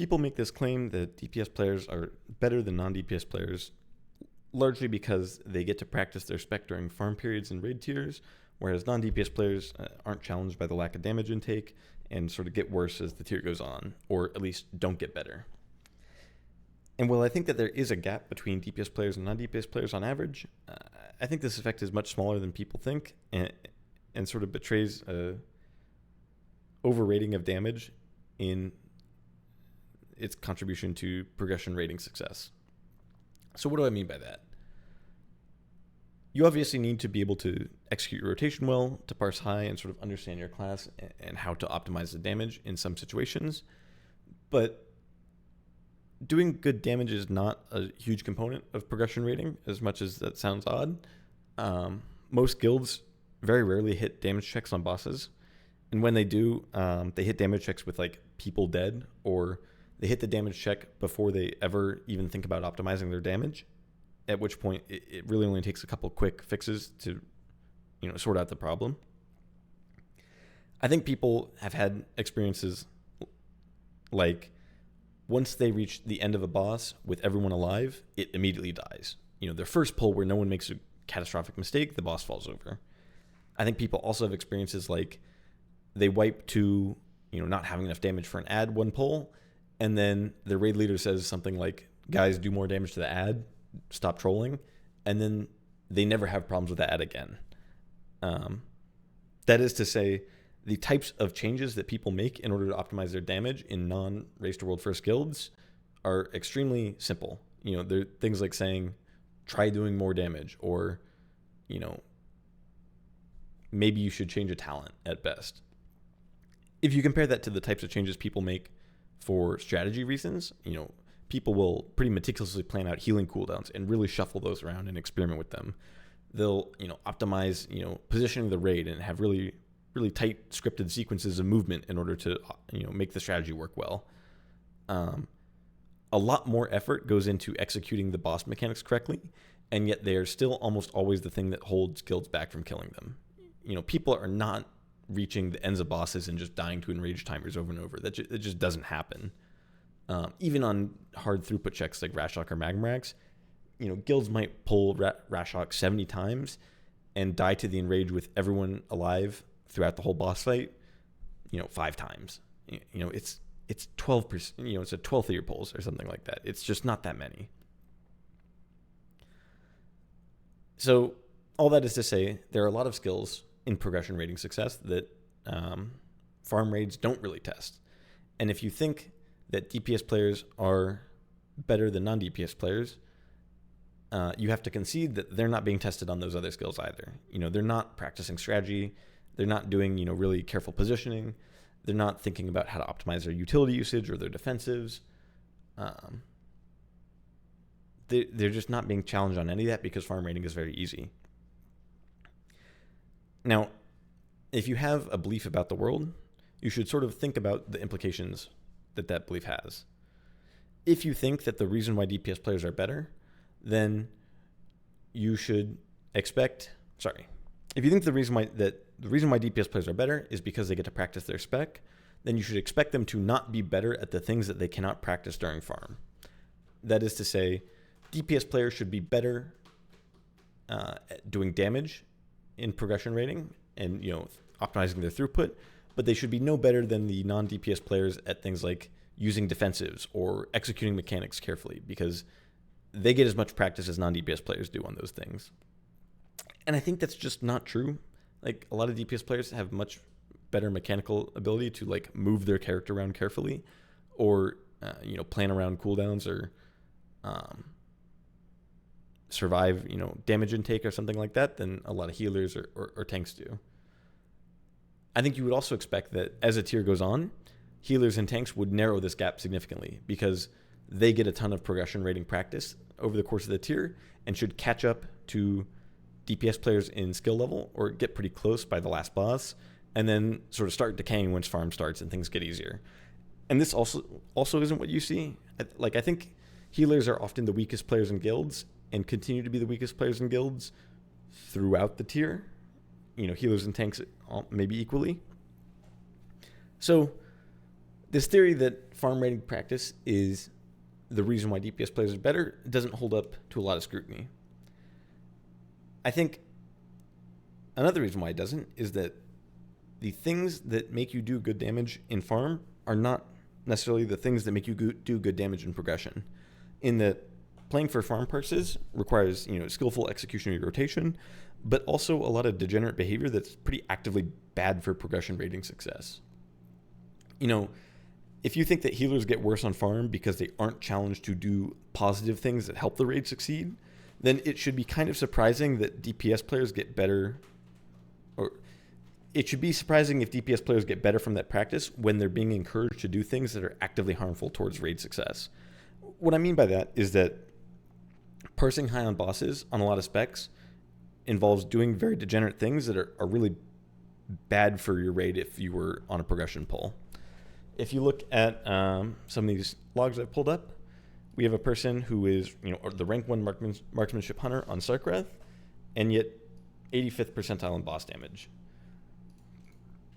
People make this claim that DPS players are better than non-DPS players, largely because they get to practice their spec during farm periods and raid tiers, whereas non-DPS players aren't challenged by the lack of damage intake and sort of get worse as the tier goes on, or at least don't get better. And while I think that there is a gap between DPS players and non-DPS players on average, I think this effect is much smaller than people think, and sort of betrays a overrating of damage in its contribution to progression rating success. So what do I mean by that? You obviously need to be able to execute your rotation well, to parse high and sort of understand your class and how to optimize the damage in some situations. But doing good damage is not a huge component of progression rating, as much as that sounds odd. Most guilds very rarely hit damage checks on bosses. And when they do, they hit damage checks with like people dead, or they hit the damage check before they ever even think about optimizing their damage, at which point it really only takes a couple quick fixes to, sort out the problem. I think people have had experiences like once they reach the end of a boss with everyone alive, it immediately dies. Their first pull where no one makes a catastrophic mistake, the boss falls over. I think people also have experiences like they wipe to, not having enough damage for an ad one pull, and then the raid leader says something like, guys, do more damage to the ad, stop trolling, and then they never have problems with the ad again. That is to say, the types of changes that people make in order to optimize their damage in non-Race to World First guilds are extremely simple. They're things like saying, try doing more damage, or, maybe you should change a talent at best. If you compare that to the types of changes people make for strategy reasons, people will pretty meticulously plan out healing cooldowns and really shuffle those around and experiment with them. They'll, optimize, positioning the raid and have really, really tight scripted sequences of movement in order to, make the strategy work well. A lot more effort goes into executing the boss mechanics correctly, and yet they are still almost always the thing that holds guilds back from killing them. People are not reaching the ends of bosses and just dying to enrage timers over and over. That just doesn't happen. Even on hard throughput checks like Rashok or Magmarax, guilds might pull Rashok 70 times and die to the enrage with everyone alive throughout the whole boss fight, 5 times. It's 12%, it's a 12th of your pulls or something like that. It's just not that many. So all that is to say, there are a lot of skills in progression rating success that farm raids don't really test. And if you think that DPS players are better than non-DPS players, you have to concede that they're not being tested on those other skills either. They're not practicing strategy. They're not doing, really careful positioning. They're not thinking about how to optimize their utility usage or their defensives. They're just not being challenged on any of that because farm rating is very easy. Now, if you have a belief about the world, you should sort of think about the implications that belief has. If you think that the reason why DPS players are better, then you should expect, if you think the reason why DPS players are better is because they get to practice their spec, then you should expect them to not be better at the things that they cannot practice during farm. That is to say, DPS players should be better at doing damage in progression rating and optimizing their throughput, but they should be no better than the non-DPS players at things like using defensives or executing mechanics carefully, because they get as much practice as non-DPS players do on those things. And I think that's just not true. Like, a lot of DPS players have much better mechanical ability to like move their character around carefully, or plan around cooldowns, or survive damage intake or something like that than a lot of healers or tanks do. I think you would also expect that as a tier goes on, healers and tanks would narrow this gap significantly, because they get a ton of progression rating practice over the course of the tier and should catch up to DPS players in skill level, or get pretty close by the last boss, and then sort of start decaying once farm starts and things get easier. And this also isn't what you see. I think healers are often the weakest players in guilds and continue to be the weakest players in guilds throughout the tier. Healers and tanks maybe equally. So This theory that farm raiding practice is the reason why DPS players are better doesn't hold up to a lot of scrutiny. I think another reason why it doesn't is that the things that make you do good damage in farm are not necessarily the things that make you do good damage in progression. In that playing for farm purposes requires, skillful execution of your rotation, but also a lot of degenerate behavior that's pretty actively bad for progression rating success. If you think that healers get worse on farm because they aren't challenged to do positive things that help the raid succeed, then it should be kind of surprising that DPS players get better, or it should be surprising if DPS players get better from that practice when they're being encouraged to do things that are actively harmful towards raid success. What I mean by that is that parsing high on bosses on a lot of specs involves doing very degenerate things that are really bad for your raid if you were on a progression pull. If you look at some of these logs I've pulled up, we have a person who is, the rank 1 marksmanship hunter on Sarkrath, and yet 85th percentile in boss damage.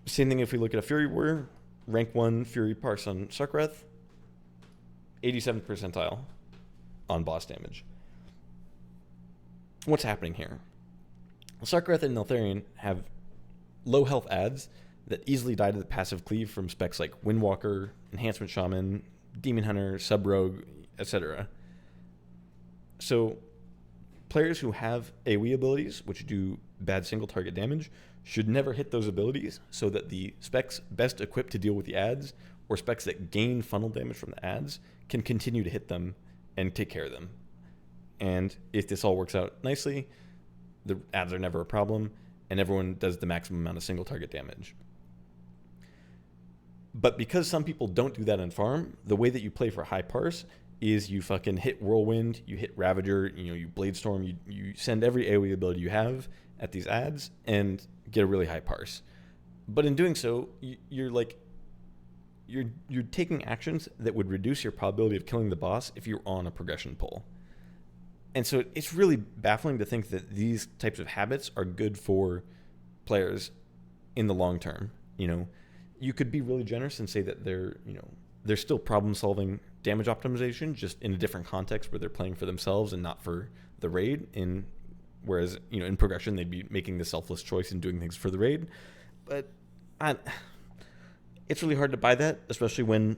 Same thing if we look at a Fury Warrior, rank 1 Fury Parse on Sarkrath, 87th percentile on boss damage. What's happening here? Sarkrath and Neltharion have low health adds that easily die to the passive cleave from specs like Windwalker, Enhancement Shaman, Demon Hunter, Sub-Rogue, etc. So players who have AoE abilities, which do bad single target damage, should never hit those abilities so that the specs best equipped to deal with the adds, or specs that gain funnel damage from the adds, can continue to hit them and take care of them. And if this all works out nicely, the adds are never a problem, and everyone does the maximum amount of single target damage. But because some people don't do that in farm, the way that you play for high parse is you fucking hit Whirlwind, you hit Ravager, you Bladestorm, you send every AoE ability you have at these adds and get a really high parse. But in doing so, you're taking actions that would reduce your probability of killing the boss if you're on a progression pull. And so it's really baffling to think that these types of habits are good for players in the long term. You could be really generous and say that they're still problem solving damage optimization, just in a different context where they're playing for themselves and not for the raid. Whereas in progression they'd be making the selfless choice and doing things for the raid. But it's really hard to buy that, especially when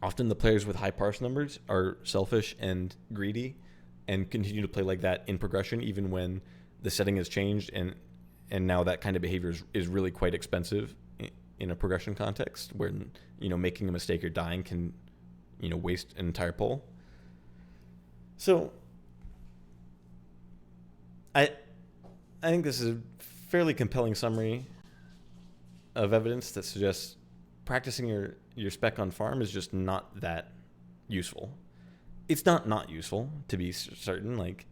often the players with high parse numbers are selfish and greedy and continue to play like that in progression, even when the setting has changed and now that kind of behavior is really quite expensive in a progression context, where making a mistake or dying can waste an entire pull. So I think this is a fairly compelling summary of evidence that suggests practicing your spec on farm is just not that useful. It's not useful, to be certain. Like,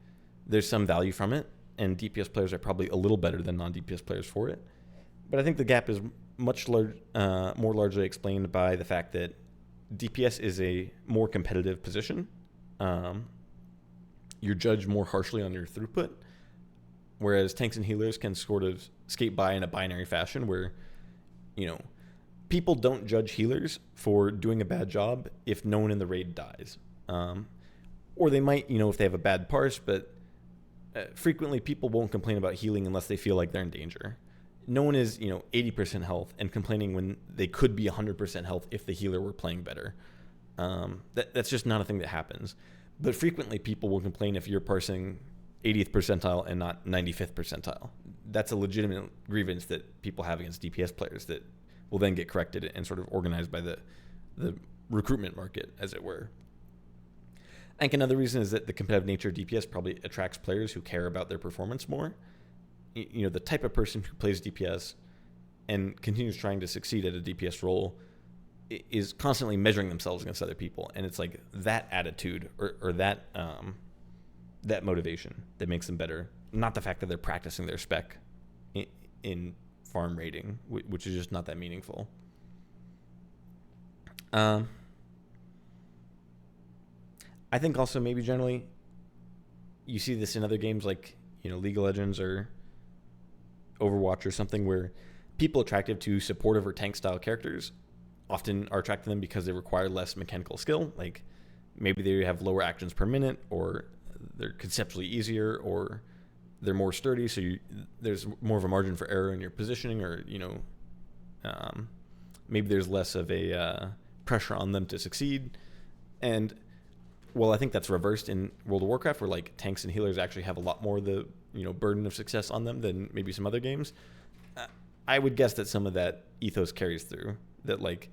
there's some value from it, and DPS players are probably a little better than non-DPS players for it. But I think the gap is much more largely explained by the fact that DPS is a more competitive position. You're judged more harshly on your throughput, whereas tanks and healers can sort of skate by in a binary fashion where, people don't judge healers for doing a bad job if no one in the raid dies. Or they might, if they have a bad parse, but frequently people won't complain about healing unless they feel like they're in danger. No one is, 80% health and complaining when they could be 100% health if the healer were playing better. That's just not a thing that happens. But frequently people will complain if you're parsing 80th percentile and not 95th percentile. That's a legitimate grievance that people have against DPS players that will then get corrected and sort of organized by the recruitment market, as it were. I think another reason is that the competitive nature of DPS probably attracts players who care about their performance more. The type of person who plays DPS and continues trying to succeed at a DPS role is constantly measuring themselves against other people. And it's like that attitude or that motivation that makes them better, not the fact that they're practicing their spec in farm raiding, which is just not that meaningful. I think also maybe generally you see this in other games like, League of Legends or Overwatch or something, where people attracted to supportive or tank style characters often are attracted to them because they require less mechanical skill. Like maybe they have lower actions per minute, or they're conceptually easier, or they're more sturdy. So there's more of a margin for error in your positioning, or maybe there's less of a pressure on them to succeed. And well, I think that's reversed in World of Warcraft, where like tanks and healers actually have a lot more of the burden of success on them than maybe some other games. I would guess that some of that ethos carries through. That like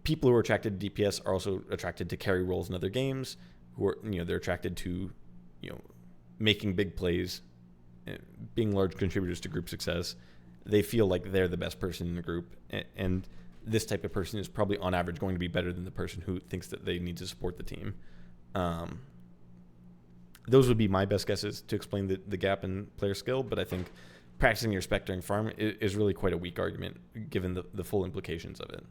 people who are attracted to DPS are also attracted to carry roles in other games. Who are they're attracted to making big plays, being large contributors to group success. They feel like they're the best person in the group, and this type of person is probably on average going to be better than the person who thinks that they need to support the team. Those would be my best guesses to explain the gap in player skill, but I think practicing your spec during farm is really quite a weak argument given the full implications of it.